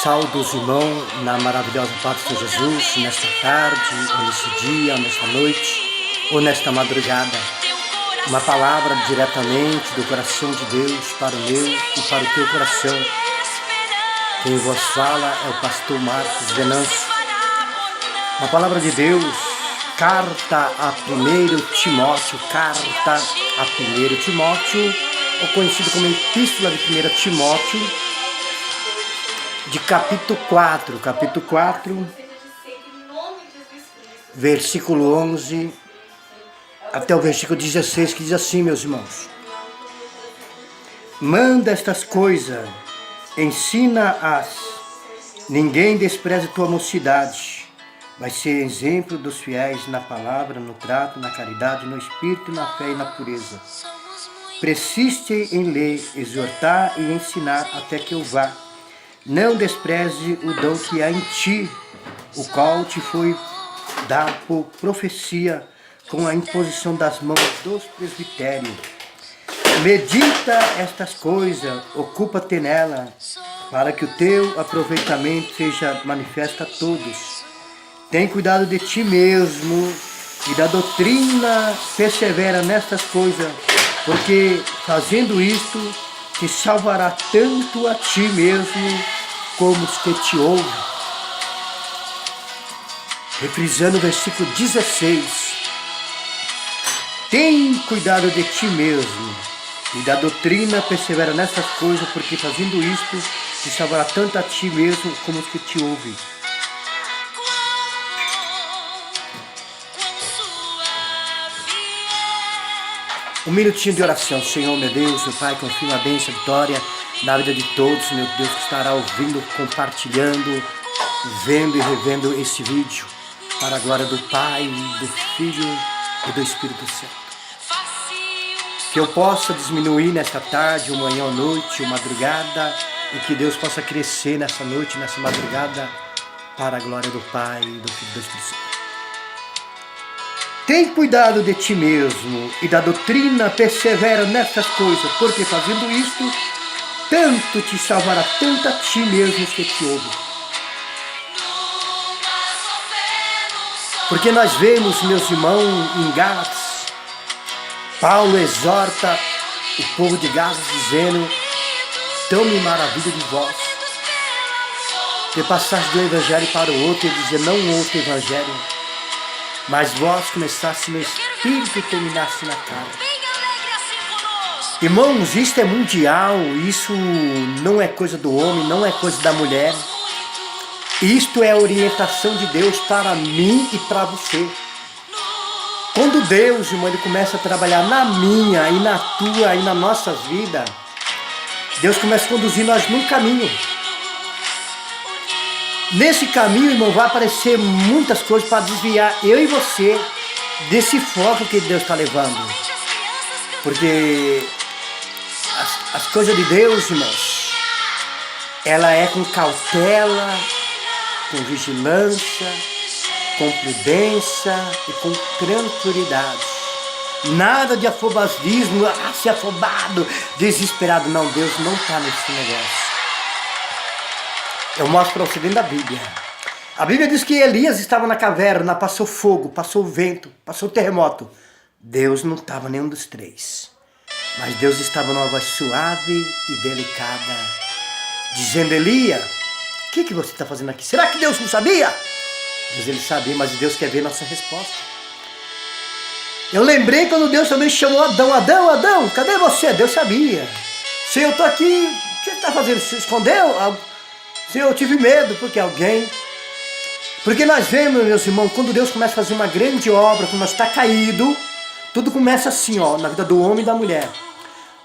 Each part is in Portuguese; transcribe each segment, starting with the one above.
Saúdo os irmãos na maravilhosa paz do Senhor Jesus, nesta tarde, ou neste dia, ou nesta noite, ou nesta madrugada. Uma palavra diretamente do coração de Deus para o meu e para o teu coração. Quem vos fala é o pastor Marcos Venâncio. Uma palavra de Deus, carta a 1 Timóteo, ou conhecido como Epístola de 1 Timóteo, de capítulo 4, versículo 11 até o versículo 16, que diz assim, meus irmãos: manda estas coisas, ensina-as, ninguém despreze tua mocidade, mas ser exemplo dos fiéis na palavra, no trato, na caridade, no espírito, na fé e na pureza. Persiste em ler, exortar e ensinar até que eu vá. Não despreze o dom que há em ti, o qual te foi dado por profecia com a imposição das mãos dos presbitérios. Medita estas coisas, ocupa-te nela, para que o teu aproveitamento seja manifesto a todos. Tem cuidado de ti mesmo e da doutrina, persevera nestas coisas, porque fazendo isto te salvará tanto a ti mesmo como os que te ouvem. Refrisando o versículo 16. Tem cuidado de ti mesmo e da doutrina, persevera nessas coisas, porque fazendo isto te salvará tanto a ti mesmo como os que te ouvem. Um minutinho de oração. Senhor, meu Deus, meu Pai, confio a bênção, a vitória na vida de todos, meu Deus, que estará ouvindo, compartilhando, vendo e revendo esse vídeo, para a glória do Pai, do Filho e do Espírito Santo. Que eu possa diminuir nesta tarde, ou manhã ou noite, ou madrugada, e que Deus possa crescer nessa noite, nessa madrugada, para a glória do Pai, do Filho e do Espírito Santo. Tem cuidado de ti mesmo e da doutrina, persevera nessas coisas, porque fazendo isto, tanto te salvará, tanto a ti mesmo que te ouvem. Porque nós vemos, meus irmãos, em Gálatas, Paulo exorta o povo de Gálatas dizendo: tão me maravilho de vós, que passaste de um evangelho para o outro, e dizer não outro evangelho, mas vós começaste no espírito e terminaste na carne. Irmãos, isto é mundial, isso não é coisa do homem, não é coisa da mulher. Isto é a orientação de Deus para mim e para você. Quando Deus, irmão, ele começa a trabalhar na minha e na tua e na nossa vida, Deus começa a conduzir nós num caminho. Nesse caminho, irmão, vai aparecer muitas coisas para desviar eu e você desse foco que Deus está levando. Porque as coisas de Deus, irmãos, ela é com cautela, com vigilância, com prudência e com tranquilidade. Nada de afobasismo, ser afobado, desesperado. Não, Deus não está nesse negócio. Eu mostro para você dentro da Bíblia. A Bíblia diz que Elias estava na caverna, passou fogo, passou vento, passou terremoto. Deus não estava nenhum dos três. Mas Deus estava numa voz suave e delicada, dizendo: Elias, o que você está fazendo aqui? Será que Deus não sabia? Deus, ele sabia, mas Deus quer ver nossa resposta. Eu lembrei quando Deus também chamou Adão: Adão, cadê você? Deus sabia. Senhor, eu estou aqui, o que você está fazendo? Você escondeu? Senhor, eu tive medo, porque alguém... Porque nós vemos, meus irmãos, quando Deus começa a fazer uma grande obra, quando nós está caído, tudo começa assim, ó, na vida do homem e da mulher.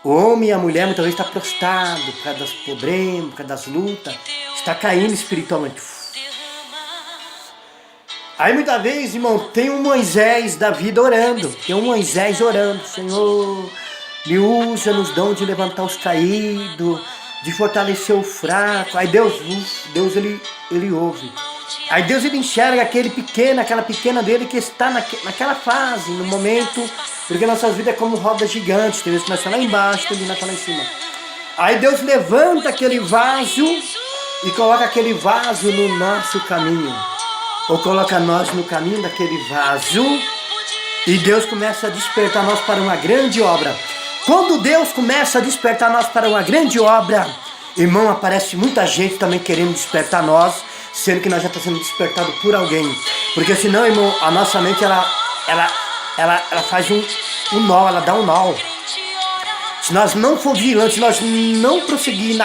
O homem e a mulher muitas vezes está prostrado por causa dos problemas, por causa das lutas, está caindo espiritualmente. Aí muitas vezes, irmão, tem um Moisés da vida orando, tem um Moisés orando: Senhor, me usa nos dons de levantar os caídos, de fortalecer o fraco. Aí Deus ele ouve. Aí Deus ele enxerga aquela pequena dele que está naquela fase, no momento, porque nossas vidas é como rodas gigantes, tem vezes que nós estamos lá embaixo, tem vezes que nós estamos lá em cima. Aí Deus levanta aquele vaso e coloca aquele vaso no nosso caminho, ou coloca nós no caminho daquele vaso, e Deus começa a despertar nós para uma grande obra. Quando Deus começa a despertar nós para uma grande obra, irmão, aparece muita gente também querendo despertar nós, sendo que nós já estamos sendo despertados por alguém. Porque senão, irmão, a nossa mente, ela faz um nó, ela dá um nó. Se nós não for vigilantes, se nós não prosseguir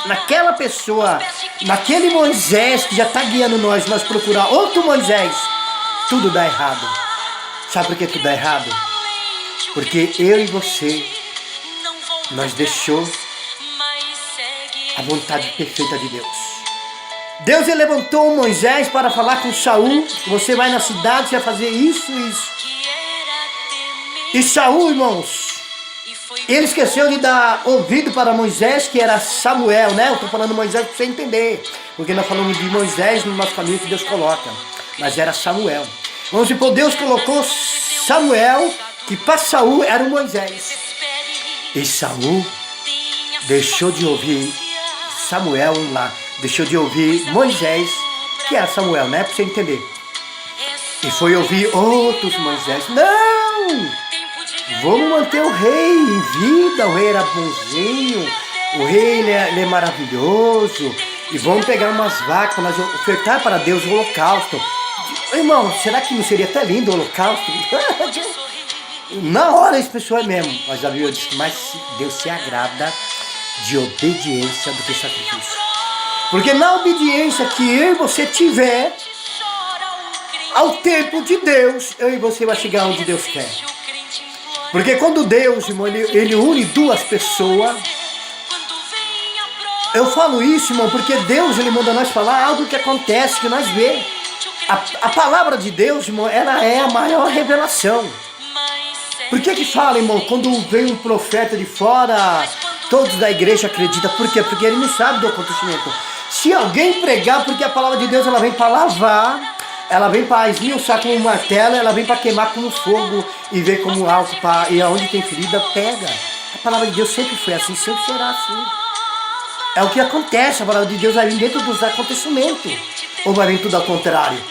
naquela pessoa, naquele Moisés que já está guiando nós procurar outro Moisés, tudo dá errado. Sabe por que tudo dá errado? Porque eu e você, nós deixou a vontade perfeita de Deus. Deus, ele levantou Moisés para falar com Saul. Você vai na cidade, você vai fazer isso. E Saul, irmãos, ele esqueceu de dar ouvido para Moisés, que era Samuel, né? Eu estou falando Moisés para você entender, porque nós falamos de Moisés no nosso caminho que Deus coloca, mas era Samuel. Vamos supor, Deus colocou Samuel, que para Saul era o Moisés. E Saul deixou de ouvir Samuel lá, deixou de ouvir Moisés, que era Samuel, né? Para você entender. E foi ouvir outros Moisés. Não! Vamos manter o rei em vida, o rei era bonzinho, o rei ele é maravilhoso, e vamos pegar umas vacas para nós ofertar para Deus o holocausto. Irmão, será que não seria até lindo o holocausto? Na hora as pessoas mesmo, mas a Bíblia diz que mais Deus se agrada de obediência do que sacrifício. Porque na obediência que eu e você tiver ao tempo de Deus, eu e você vai chegar onde Deus quer. Porque quando Deus, irmão, ele une duas pessoas, eu falo isso, irmão, porque Deus, ele manda nós falar algo que acontece, que nós vemos. A palavra de Deus, irmão, ela é a maior revelação. Por que fala, irmão, quando vem um profeta de fora, todos da igreja acreditam? Por quê? Porque ele não sabe do acontecimento. Se alguém pregar, porque a palavra de Deus, ela vem para lavar, ela vem para esmiuçar como um martelo, ela vem para queimar como fogo e ver como algo, e aonde tem ferida, pega. A palavra de Deus sempre foi assim, sempre será assim. É o que acontece, a palavra de Deus vai vir dentro dos acontecimentos, ou vai vir tudo ao contrário?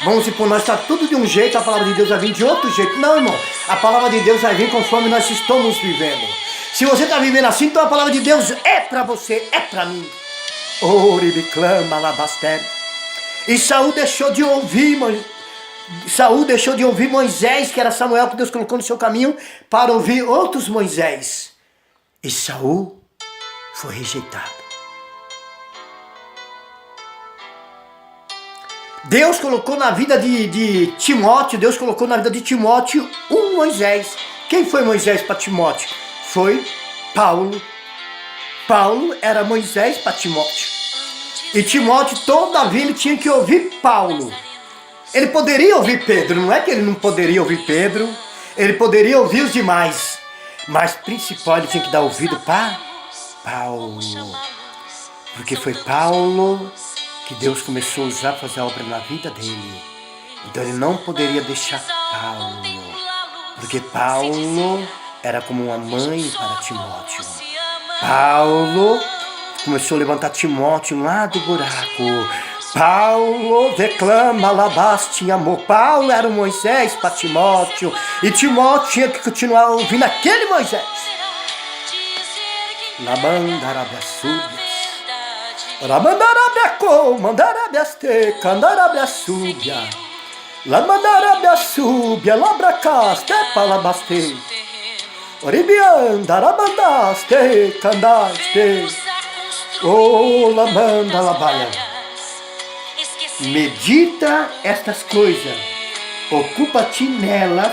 Vamos supor, nós está tudo de um jeito, a palavra de Deus vai vir de outro jeito. Não, irmão, a palavra de Deus vai vir conforme nós estamos vivendo. Se você está vivendo assim, então a palavra de Deus é para você, é para mim. Oribiclama labasté. E Saul deixou de ouvir, Moisés, que era Samuel, que Deus colocou no seu caminho, para ouvir outros Moisés. E Saul foi rejeitado. Deus colocou na vida de Timóteo, Deus colocou na vida de Timóteo um Moisés. Quem foi Moisés para Timóteo? Foi Paulo. Paulo era Moisés para Timóteo. E Timóteo, toda a vida, ele tinha que ouvir Paulo. Ele poderia ouvir Pedro, não é que ele não poderia ouvir Pedro, ele poderia ouvir os demais, mas principal ele tinha que dar ouvido para Paulo. Porque foi Paulo que Deus começou a usar para fazer a obra na vida dele. Então ele não poderia deixar Paulo, porque Paulo era como uma mãe para Timóteo. Paulo começou a levantar Timóteo lá do buraco. Paulo declama alabaste amor. Paulo era o Moisés para Timóteo, e Timóteo tinha que continuar ouvindo aquele Moisés. Lamandarabasúbias, Ramandarabiaco, mandarabiaste, candarabiasúbia, Lamandarabiasúbia, labracaste, palabaste, Oribiandarabandaste, candaste, oh, lamandalabaia. Medita estas coisas, ocupa-te nelas,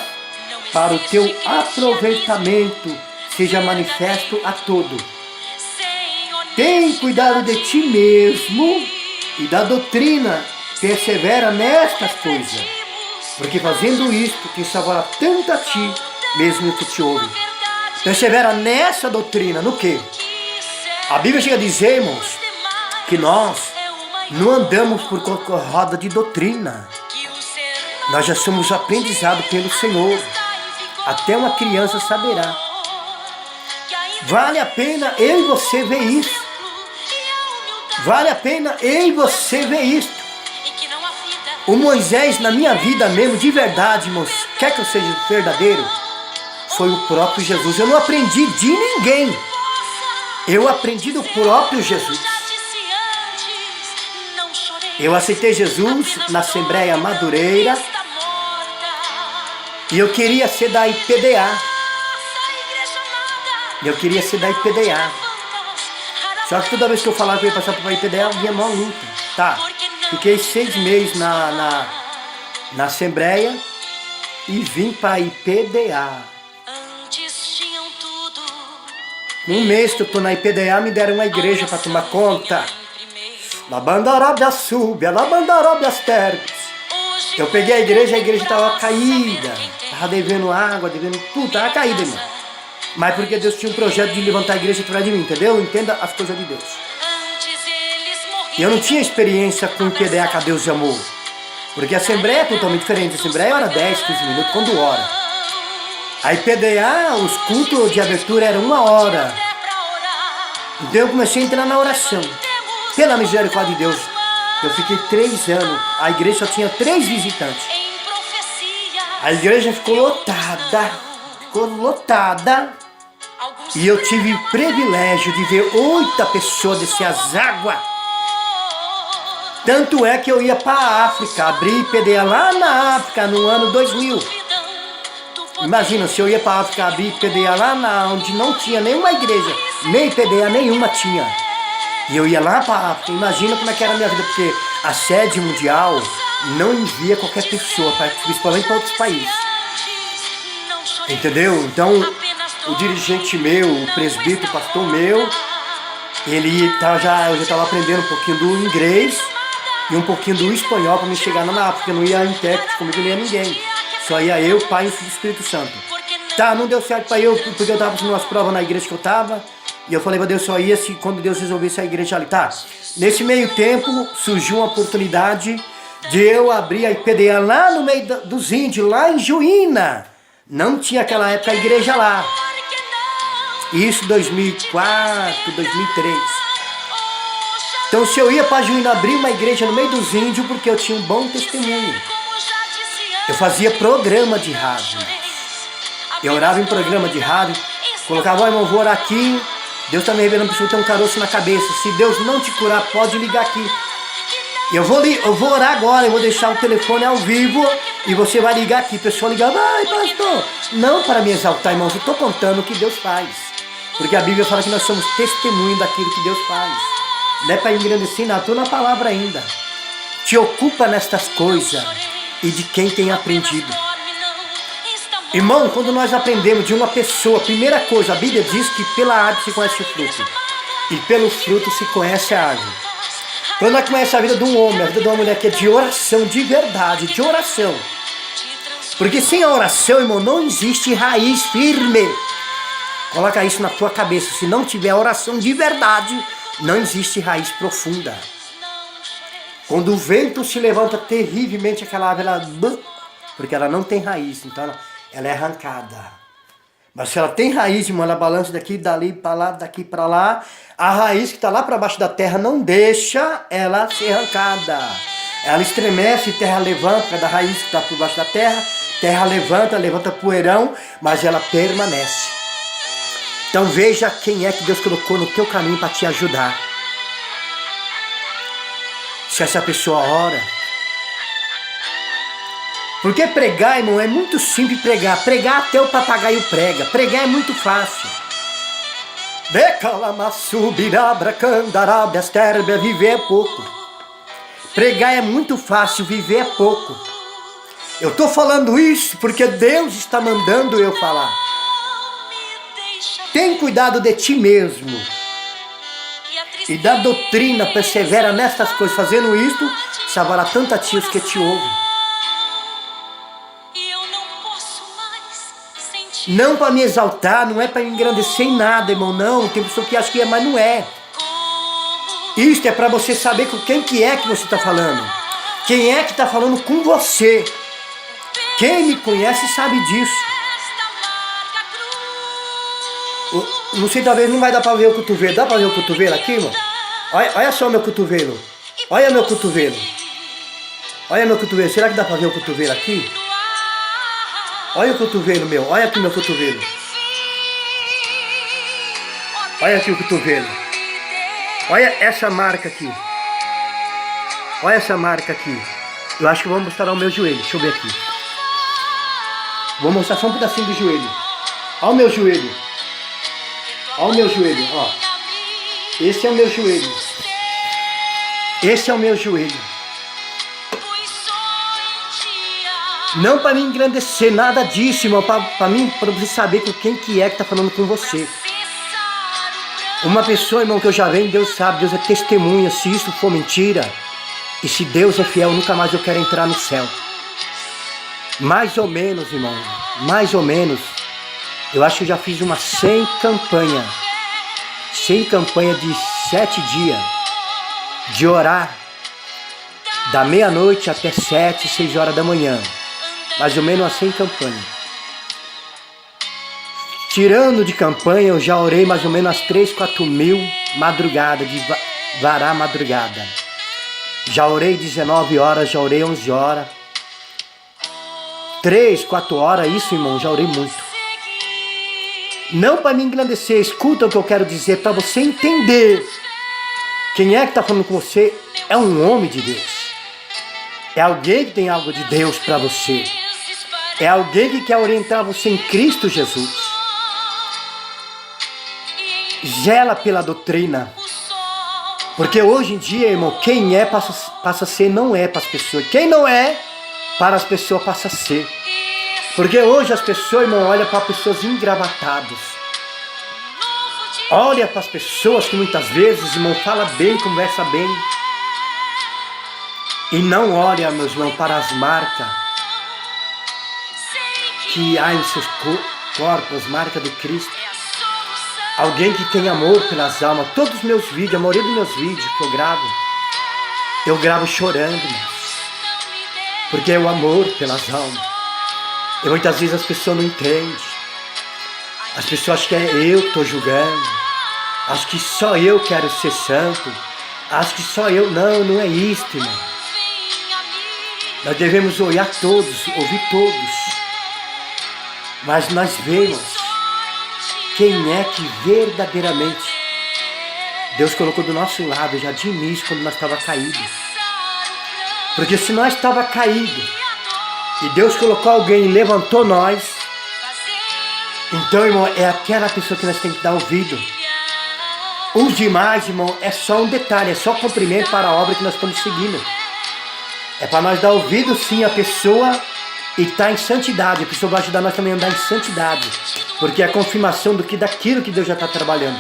para o teu aproveitamento seja manifesto a todo. Tem cuidado de ti mesmo e da doutrina, persevera nestas coisas, porque fazendo isto te salvará tanto a ti, mesmo que te ouve. Persevera nessa doutrina, no quê? A Bíblia chega a dizer, irmãos, que nós não andamos por roda de doutrina. Nós já somos aprendizados pelo Senhor. Até uma criança saberá. Vale a pena eu e você ver isso. Vale a pena eu e você ver isso. O Moisés na minha vida mesmo, de verdade, irmãos, quer que eu seja verdadeiro? Foi o próprio Jesus. Eu não aprendi de ninguém. Eu aprendi do próprio Jesus. Eu aceitei Jesus na Assembleia Madureira e eu queria ser da IPDA. Só que toda vez que eu falava que eu ia passar para a IPDA, eu vinha mó luta. Tá, fiquei 6 meses na Assembleia e vim para a IPDA. Um mês que eu tô na IPDA, me deram uma igreja para tomar conta. La bandaróbia súbia, la bandaróbia terbes. Eu peguei a igreja estava caída. Tava devendo água, devendo tudo, tava caída, irmão. Mas porque Deus tinha um projeto de levantar a igreja atrás de mim, entendeu? Entenda as coisas de Deus. E eu não tinha experiência com o IPDA que a Deus amou. Porque a Assembleia é totalmente diferente. A Assembleia ora 10, 15 minutos, quando ora. A IPDA, os cultos de abertura eram 1 hora. Então eu comecei a entrar na oração. Pela misericórdia de Deus, eu fiquei 3 anos. A igreja só tinha 3 visitantes. A igreja ficou lotada. E eu tive o privilégio de ver 8 pessoas descer as águas. Tanto é que eu ia para a África, abrir IPDA lá na África no ano 2000. Imagina, se eu ia para a África abrir IPDA lá onde não tinha nenhuma igreja, nem IPDA nenhuma tinha. E eu ia lá para a África, imagina como é que era a minha vida, porque a sede mundial não envia qualquer pessoa, principalmente para outros países. Entendeu? Então, o dirigente meu, o presbítero, o pastor meu, eu já estava aprendendo um pouquinho do inglês e um pouquinho do espanhol para me chegar lá na África. Não ia intérprete comigo, não ia ninguém. Só ia eu, Pai e o Filho e o Espírito Santo. Tá, não deu certo para eu, porque eu estava fazendo umas provas na igreja que eu estava. E eu falei para Deus, só ia se quando Deus resolvesse a igreja ali. Tá, nesse meio tempo surgiu uma oportunidade de eu abrir a IPDA lá no meio dos índios, lá em Juína. Não tinha aquela época a igreja lá. Isso 2004, 2003. Então se eu ia para Juína abrir uma igreja no meio dos índios, porque eu tinha um bom testemunho. Eu fazia programa de rádio. Eu orava em programa de rádio. Colocava, irmão, vou orar aqui. Deus está me revelando que você tem um caroço na cabeça. Se Deus não te curar, pode ligar aqui. Eu vou orar agora, eu vou deixar o telefone ao vivo e você vai ligar aqui. A pessoa liga, vai pastor. Não para me exaltar, irmãos, eu estou contando o que Deus faz. Porque a Bíblia fala que nós somos testemunho daquilo que Deus faz. Não é para engrandecer, não, estou na palavra ainda. Te ocupa nestas coisas e de quem tem aprendido. Irmão, quando nós aprendemos de uma pessoa, primeira coisa, a Bíblia diz que pela árvore se conhece o fruto. E pelo fruto se conhece a árvore. Quando nós conhecemos a vida de um homem, a vida de uma mulher que é de oração, de verdade, de oração. Porque sem a oração, irmão, não existe raiz firme. Coloca isso na tua cabeça. Se não tiver oração de verdade, não existe raiz profunda. Quando o vento se levanta terrivelmente, aquela árvore, porque ela não tem raiz, então ela é arrancada. Mas se ela tem raiz, irmão, ela balança daqui, dali para lá, daqui para lá. A raiz que está lá para baixo da terra não deixa ela ser arrancada. Ela estremece, terra levanta, da raiz que está por baixo da terra. Terra levanta poeirão, mas ela permanece. Então veja quem é que Deus colocou no teu caminho para te ajudar. Se essa pessoa ora. Porque pregar, irmão, é muito simples pregar. Pregar até o papagaio prega. Pregar é muito fácil. Viver é pouco. Pregar é muito fácil, viver é pouco. Eu estou falando isso porque Deus está mandando eu falar. Tem cuidado de ti mesmo. E da doutrina, persevera nestas coisas. Fazendo isto, salvará tanto a ti os que te ouvem. Não para me exaltar, não é para me engrandecer em nada, irmão, não. Tem pessoa que acha que é, mas não é. Isto é para você saber com quem que é que você está falando. Quem é que está falando com você. Quem me conhece sabe disso. Não sei, talvez não vai dar para ver o cotovelo. Dá para ver o cotovelo aqui, irmão? Olha só meu cotovelo. Olha meu cotovelo. Olha meu cotovelo. Será que dá pra ver o cotovelo aqui? Olha o cotovelo meu. Olha aqui meu cotovelo. Olha aqui o cotovelo. Olha essa marca aqui. Olha essa marca aqui. Eu acho que vou mostrar o meu joelho. Deixa eu ver aqui. Vou mostrar só um pedacinho do joelho. Olha o meu joelho. Olha o meu joelho, ó. Esse é o meu joelho. Esse é o meu joelho. Não para me engrandecer, nada disso, irmão. Para mim, para você saber com quem que é que tá falando com você. Uma pessoa, irmão, que eu já venho, Deus sabe, Deus é testemunha. Se isso for mentira, e se Deus é fiel, nunca mais eu quero entrar no céu. Mais ou menos, irmão, mais ou menos, eu acho que eu já fiz umas 100 campanhas. 100 campanhas de 7 dias. De orar. Da meia-noite até 7, 6 horas da manhã. Mais ou menos umas 100 campanhas. Tirando de campanha, eu já orei mais ou menos umas 3, 4 mil madrugadas, de varar madrugada. Já orei 19 horas, já orei 11 horas. 3, 4 horas, isso, irmão, já orei muito. Não para me engrandecer, escuta o que eu quero dizer, para você entender. Quem é que está falando com você é um homem de Deus. É alguém que tem algo de Deus para você. É alguém que quer orientar você em Cristo Jesus. Zela pela doutrina. Porque hoje em dia, irmão, quem é passa a ser, não é para as pessoas. Quem não é, para as pessoas passa a ser. Porque hoje as pessoas, irmão, olham para pessoas engravatadas. Olha para as pessoas que muitas vezes, irmão, fala bem, conversa bem. E não olha, meus irmãos, para as marcas que há em seus corpos, as marcas de Cristo. Alguém que tem amor pelas almas. Todos os meus vídeos, a maioria dos meus vídeos que eu gravo chorando, irmãos. Porque é o amor pelas almas. E muitas vezes as pessoas não entendem. As pessoas acham que é eu que estou julgando. Acho que só eu quero ser santo. Acho que só eu. Não, não é isso, irmão. Nós devemos olhar todos, ouvir todos. Mas nós vemos quem é que verdadeiramente Deus colocou do nosso lado já de início, quando nós estávamos caídos. Porque se nós estávamos caídos e Deus colocou alguém e levantou nós, então, irmão, é aquela pessoa que nós temos que dar ouvido. Os demais, irmão, é só um detalhe, é só cumprimento para a obra que nós estamos seguindo. É para nós dar ouvido, sim, a pessoa e estar em santidade. A pessoa vai ajudar nós também a andar em santidade. Porque é a confirmação daquilo que Deus já está trabalhando.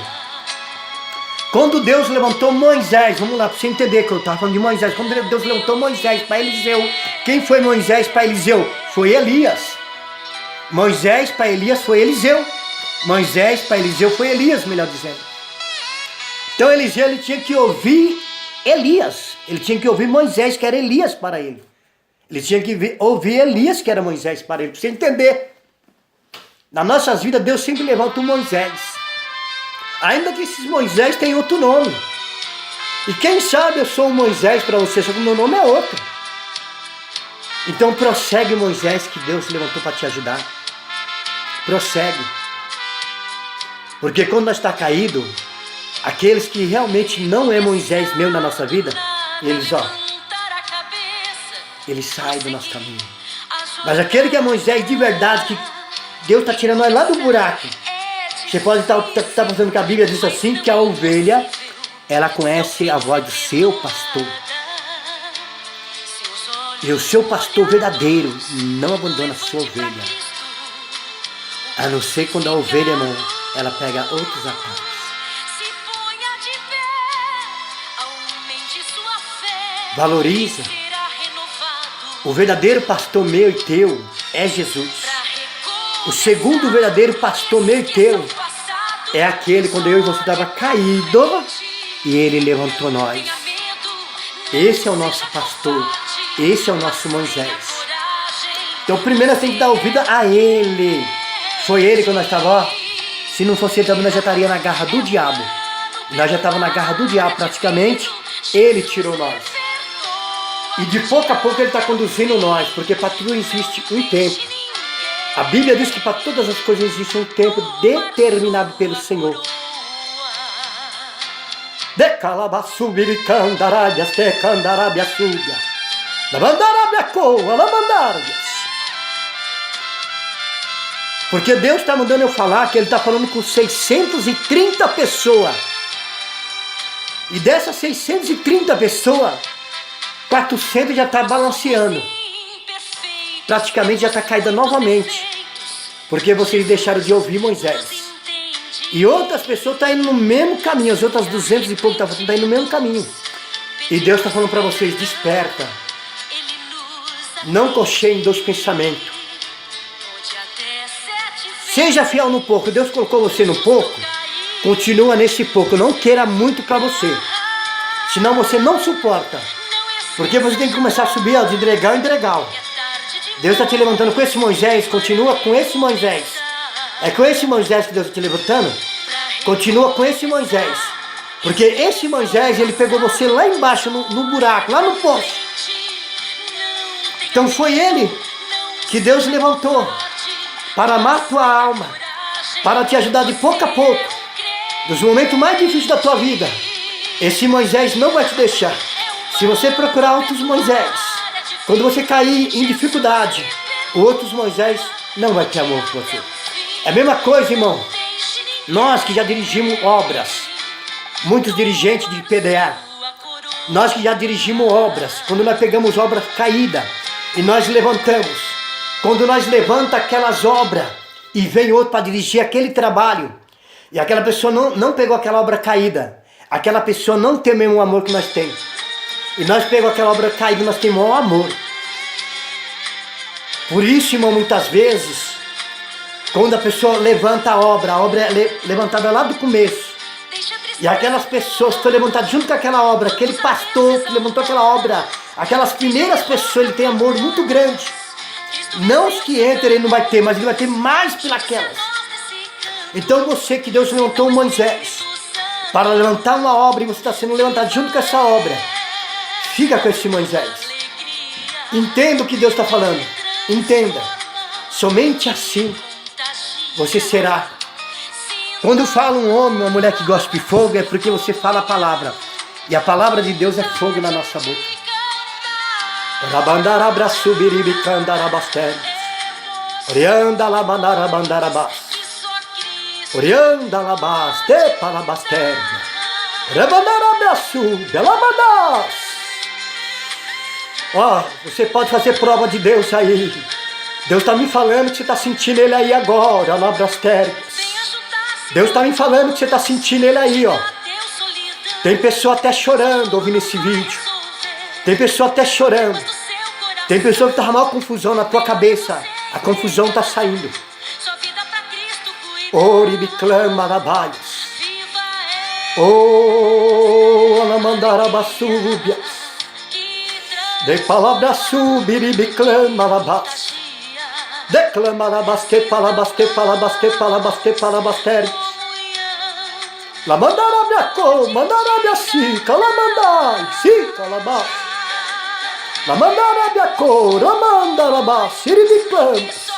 Quando Deus levantou Moisés, vamos lá, para você entender que eu estava falando de Moisés. Quando Deus levantou Moisés para Eliseu, quem foi Moisés para Eliseu? Foi Elias. Moisés para Elias foi Eliseu. Moisés para Eliseu foi Elias, melhor dizendo. Então Eliseu, ele tinha que ouvir Elias. Ele tinha que ouvir Moisés, que era Elias para ele. Ele tinha que ouvir Elias, que era Moisés para ele. Para você entender. Nas nossas vidas, Deus sempre levanta um Moisés. Ainda que esses Moisés têm outro nome. E quem sabe eu sou um Moisés para você, só que o meu nome é outro. Então prossegue, Moisés, que Deus levantou para te ajudar. Prossegue. Porque quando nós está caído, aqueles que realmente não é Moisés meu na nossa vida, eles saem do nosso caminho. Mas aquele que é Moisés de verdade, que Deus está tirando nós lá do buraco. Você pode estar pensando que a Bíblia diz assim, que a ovelha, ela conhece a voz do seu pastor. E o seu pastor verdadeiro não abandona a sua ovelha. A não ser quando a ovelha, irmão, ela pega outros atalhos. Valoriza. O verdadeiro pastor meu e teu é Jesus. O segundo verdadeiro pastor meu e teu é aquele quando eu e você estava caído e ele levantou nós. Esse é o nosso pastor. Esse é o nosso Moisés. Então primeiro nós temos que dar ouvido a ele. Foi ele quando nós estávamos, se não fosse ele também nós já estaríamos na garra do diabo. Nós já estávamos na garra do diabo praticamente. Ele tirou nós. E de pouco a pouco ele está conduzindo nós, porque para tudo existe um tempo. A Bíblia diz que para todas as coisas existe um tempo determinado pelo Senhor. De calabasubiricandarábias, de candarábiasúbia. Da mandarábia coa, la mandárias. Porque Deus está mandando eu falar que Ele está falando com 630 pessoas. E dessas 630 pessoas, 400 já está balanceando. Praticamente já está caída novamente. Porque vocês deixaram de ouvir Moisés. E outras pessoas estão indo no mesmo caminho. As outras 200 e pouco estão indo no mesmo caminho. E Deus está falando para vocês, desperta. Não cocheiem dos pensamentos. Seja fiel no pouco. Deus colocou você no pouco. Continua nesse pouco. Não queira muito para você. Senão você não suporta. Porque você tem que começar a subir de degrau em degrau. Deus está te levantando com esse Moisés. Continua com esse Moisés. É com esse Moisés que Deus está te levantando. Continua com esse Moisés. Porque esse Moisés, ele pegou você lá embaixo, no buraco, lá no poço. Então foi ele que Deus levantou para amar tua alma, para te ajudar de pouco a pouco, nos momentos mais difíceis da tua vida. Esse Moisés não vai te deixar. Se você procurar outros Moisés, quando você cair em dificuldade, outros Moisés não vai ter amor por você. É a mesma coisa, irmão. Nós que já dirigimos obras, muitos dirigentes de PDA, nós que já dirigimos obras, quando nós pegamos obras caídas e nós levantamos, quando nós levanta aquelas obras e vem outro para dirigir aquele trabalho, e aquela pessoa não pegou aquela obra caída, aquela pessoa não tem o mesmo amor que nós temos. E nós pegamos aquela obra caída e nós temos o maior amor. Por isso, irmão, muitas vezes, quando a pessoa levanta a obra é levantada lá do começo, e aquelas pessoas que estão levantadas junto com aquela obra, aquele pastor que levantou aquela obra, aquelas primeiras pessoas, ele tem amor muito grande. Não os que entram ele não vai ter, mas ele vai ter mais pelas. Então você que Deus levantou Moisés para levantar uma obra e você está sendo levantado junto com essa obra, fica com esse Moisés. Entenda o que Deus está falando. Entenda. Somente assim você será. Quando fala um homem, uma mulher que gosta de fogo, é porque você fala a palavra. E a palavra de Deus é fogo na nossa boca. Rabandarabra subiribicandarabasteres. Orianda labandarabas. Orianda labaste palabasteria. Rabandarabra subelabadas. Ó, você pode fazer prova de Deus aí. Deus está me falando que você está sentindo Ele aí agora, labrastérias. Deus está me falando que você está sentindo Ele aí, ó. Tem pessoa até chorando ouvindo esse vídeo. Tem pessoa até chorando. Tem pessoa que está mal confusão na tua cabeça. A confusão está saindo. Oribiclamarabaias. Oh, alamandarabasúbias. De palavra subiribiclamarabas. Declamarabaste palabaste palabaste palabaste palabasterias. La mandarabia co, mandarabia si, calamandai, si, calabas. La mandarabia co, ramandarabas, siribiclamas.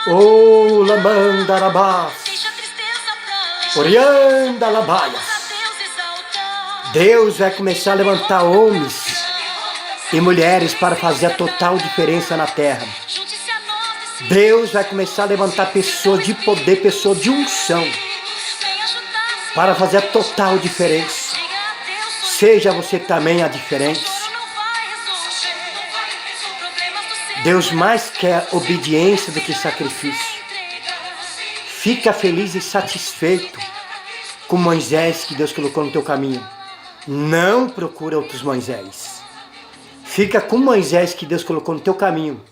Oh, la mandarabas. Orianda labaias. Deus vai começar a levantar homens e mulheres para fazer a total diferença na terra. Deus vai começar a levantar pessoas de poder, pessoas de unção, para fazer a total diferença. Seja você também a diferença. Deus mais quer obediência do que sacrifício. Fica feliz e satisfeito com Moisés que Deus colocou no teu caminho. Não procura outros Moisés. Fica com Moisés que Deus colocou no teu caminho.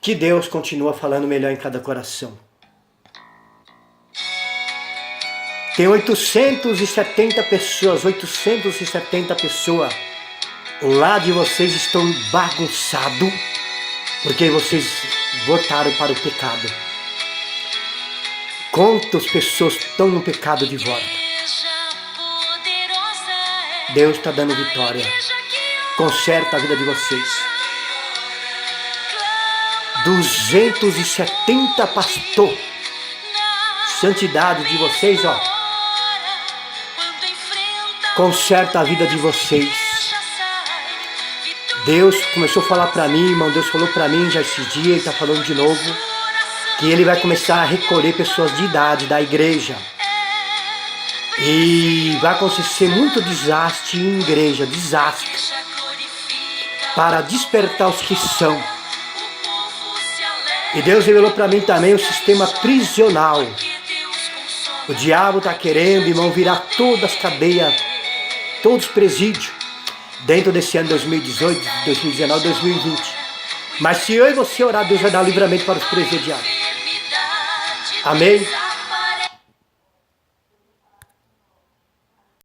Que Deus continua falando melhor em cada coração. Tem 870 pessoas, 870 pessoas. Lá de vocês estão bagunçados. Porque vocês votaram para o pecado. Quantas pessoas estão no pecado de volta? Deus está dando vitória. Conserta a vida de vocês. 270 pastor. Santidade de vocês, ó. Conserta a vida de vocês. Deus começou a falar para mim, irmão. Deus falou para mim já esses dias, Ele está falando de novo, que Ele vai começar a recolher pessoas de idade da igreja. E vai acontecer muito desastre em igreja, desastre, para despertar os que são. E Deus revelou para mim também o sistema prisional. O diabo está querendo, irmão, virar todas as cadeias, todos os presídios, dentro desse ano 2018, 2019, 2020. Mas se eu e você orar, Deus vai dar livramento para os presidiários. Amém?